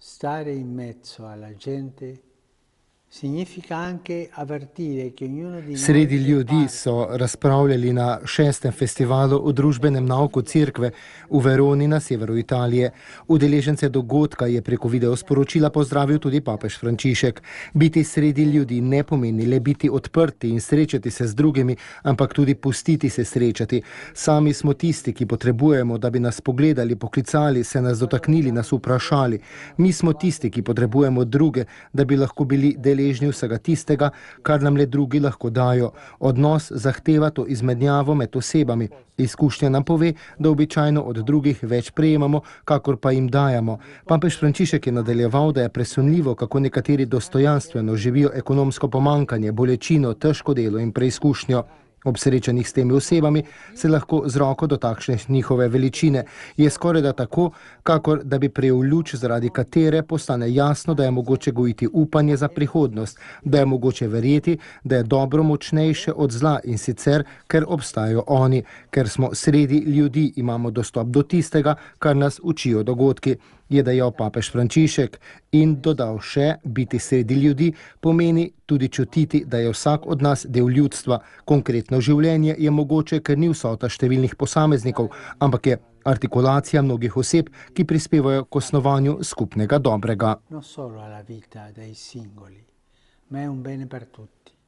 Stare in mezzo alla gente significa anche avvertire che ognuno di noi Sredi è ljudi parte. so razpravljali na 6. festivalu o družbenem nauku Cerkve v Veroni na severu Italije. Udeležence dogodka je preko videosporočila pozdravil tudi papež Frančišek. Biti sredi ljudi ne pomeni le biti odprti in srečati se z drugimi, ampak tudi pustiti se srečati. Sami smo tisti, ki potrebujemo, da bi nas pogledali, poklicali, se nas dotaknili, nas vprašali. Mi smo tisti, ki potrebujemo druge, da bi lahko bili deležni vsega tistega, kar nam le drugi lahko dajo. Odnos zahteva to izmenjavo med osebami. Izkušnja nam pove, da običajno od drugih več prejemamo, kakor pa jim dajemo. Papež Frančišek je nadaljeval, da je presunljivo, kako nekateri dostojanstveno živijo ekonomsko pomankanje, bolečino, težko delo in preizkušnjo. Ob srečanjih s temi osebami se lahko z roko dotakne njihove veličine. Je skoraj da tako, kakor da bi prejel luč, zaradi katere postane jasno, da je mogoče gojiti upanje za prihodnost, da je mogoče verjeti, da je dobro močnejše od zla in sicer, ker obstajajo oni, ker smo sredi ljudi, imamo dostop do tistega, kar nas učijo dogodki, je dejal papež Frančišek in dodal še, biti sredi ljudi pomeni tudi čutiti, da je vsak od nas del ljudstva. Konkretno življenje je mogoče, ker ni vsota številnih posameznikov, ampak je artikulacija mnogih oseb, ki prispevajo k osnovanju skupnega dobrega. Non solo alla vita dei singoli, ma è un bene per tutti.